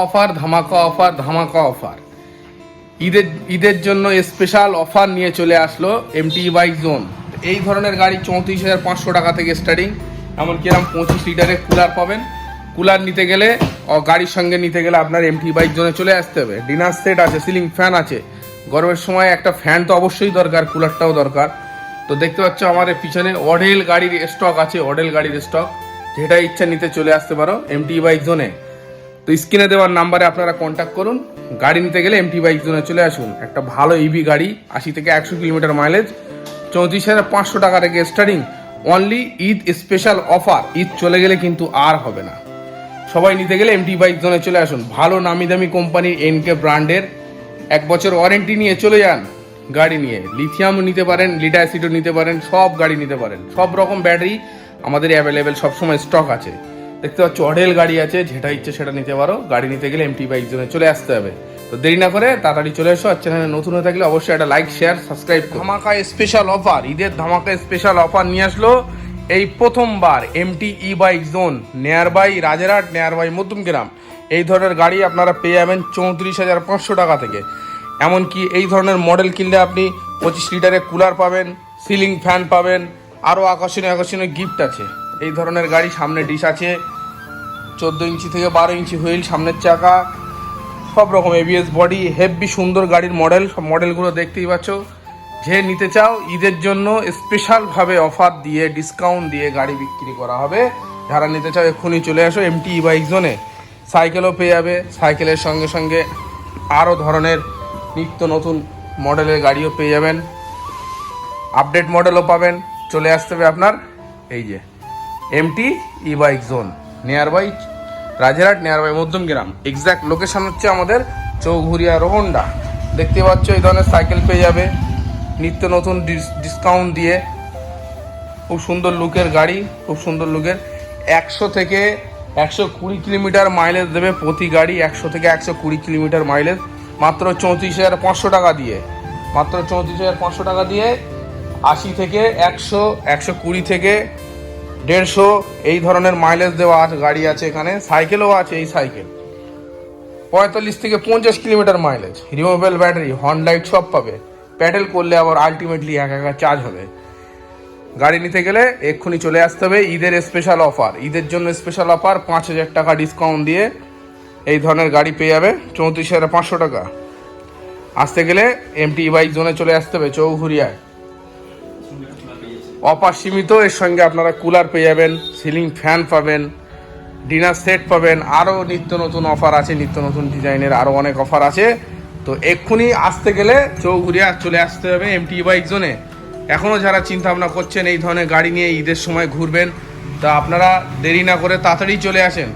Offer ধামাকা offer ঈদের জন্য স্পেশাল অফার নিয়ে চলে আসলো এমটি বাইক জোন। এই ধরনের গাড়ি 34,500 টাকা থেকে স্টার্টিং, এমনকি এরকম 25 লিটারের কুলার পাবেন। কুলার নিতে গেলে গাড়ির সঙ্গে নিতে গেলে আপনার এমটি বাইক জোনে চলে আসতে হবে। ডিনার সেট আছে, সিলিং ফ্যান আছে। গরমের সময় একটা ফ্যান তো অবশ্যই দরকার, কুলারটাও দরকার। তো দেখতে পাচ্ছ আমাদের পিছনে অডেল গাড়ির স্টক আছে, অডেল গাড়ির স্টক। যেটা ইচ্ছা নিতে চলে আসতে পারো এমটি বাইক জোনে। তো স্ক্রিনে দেওয়ার নাম্বারে আপনারা কন্ট্যাক্ট করুন। গাড়ি নিতে গেলে এমটি বাইক জোনে চলে আসুন। একটা ভালো ইভি গাড়ি, 80 থেকে 100 কিলোমিটার মাইলেজ, 34,500 টাকা থেকে starting. Only Eid special offer. Eid চলে গেলে কিন্তু আর হবে না। সবাই নিতে গেলে এমটি বাইক জোনে চলে আসুন। ভালো নামি দামি কোম্পানির এনকে ব্র্যান্ডের 1 বছর ওয়ারেন্টি নিয়ে চলে যান গাড়ি নিয়ে। লিথিয়ামও নিতে পারেন, লিড অ্যাসিডও নিতে পারেন, সব গাড়ি নিতে পারেন। সব রকম ব্যাটারি আমাদের অ্যাভেলেবেল সবসময় স্টক আছে। দেখতে পাচ্ছ অডেল গাড়ি আছে, যেটা ইচ্ছে সেটা নিতে পারো। গাড়ি নিতে গেলে এমটি বাইক জোনে চলে আসতে হবে। তো দেরি না করে তাড়াতাড়ি চলে এসো। আর চ্যানেলে নতুন হয়ে থাকলে অবশ্যই একটা লাইক, শেয়ার, সাবস্ক্রাইব করো। ধামাকা স্পেশাল অফার, ঈদের ধামাকা স্পেশাল অফার নিয়ে আসলো এই প্রথমবার MT E bike zone. Nearby Rajarhat, nearby Madhyamgram. এই ধরনের গাড়ি আপনারা পেয়ে যাবেন 34,500 টাকা থেকে। এমনকি এই ধরনের মডেল কিনলে আপনি 25 লিটারের কুলার পাবেন, সিলিং ফ্যান পাবেন, আরও আকর্ষণীয় গিফট আছে। এই ধরনের গাড়ি, সামনে ডিশ আছে, 14 ইঞ্চি থেকে 12 ইঞ্চি হুইল, সামনের চাকা, সব রকম এবিএস বডি, হেভি সুন্দর গাড়ির মডেল। সব মডেলগুলো দেখতেই পাচ্ছ। যে নিতে চাও ঈদের জন্য স্পেশালভাবে অফার দিয়ে, ডিসকাউন্ট দিয়ে গাড়ি বিক্রি করা হবে। যারা নিতে চাও এক্ষুনি চলে আসো এমটি ই বাইক জোনে। সাইকেলও পেয়ে যাবে, সাইকেলের সঙ্গে সঙ্গে আরও ধরনের নিত্য নতুন মডেলের গাড়িও পেয়ে যাবেন, আপডেট মডেলও পাবেন। চলে আসতে হবে আপনার এই যে MT E bike zone, nearby Rajarhat, nearby Madhyamgram. Exact location হচ্ছে আমাদের চৌঘুরিয়া রোহন্ডা। দেখতে পাচ্ছ এই ধরনের সাইকেল পেয়ে যাবে নিত্য নতুন ডিসকাউন্ট দিয়ে। খুব সুন্দর লুকের গাড়ি, খুব সুন্দর লুকের। 100 থেকে 120 কিলোমিটার মাইলেজ দেবে প্রতি গাড়ি। 100 থেকে 120 কিলোমিটার মাইলেজ মাত্র 34,500 টাকা দিয়ে। মাত্র 34,500 টাকা দিয়ে 80 থেকে 100, 120 থেকে 150 এই ধরনের মাইলেজ দেওয়া গাড়ি আছে এখানে। সাইকেলও আছে। এই সাইকেল 45 থেকে 50 kilometre mileage, removable battery, horn light সব পাবে। প্যাডেল করলে আবার আলটিমেটলি একা চার্জ হবে। গাড়ি নিতে গেলে এক্ষুনি চলে আসতে হবে। ঈদের স্পেশাল অফার, ঈদের জন্য স্পেশাল অফার, 5,000 টাকা ডিসকাউন্ট দিয়ে এই ধরনের গাড়ি পেয়ে যাবে 34,500 টাকা। আসতে গেলে এমটি বাইক জোনে চলে আসতে হবে চৌঘুরিয়ায়। অফার সীমিত, এর সঙ্গে আপনারা কুলার পেয়ে যাবেন, সিলিং ফ্যান পাবেন, ডিনার সেট পাবেন। আরও নিত্য নতুন অফার আছে, নিত্য নতুন ডিজাইনের আরও অনেক অফার আছে। তো এক্ষুনি আসতে গেলে চৌঘুরিয়া চলে আসতে হবে এমটি বাইক জোনে। এখনও যারা চিন্তা ভাবনা করছেন এই ধরনের গাড়ি নিয়ে ঈদের সময় ঘুরবেন, তা আপনারা দেরি না করে তাড়াতাড়ি চলে আসেন।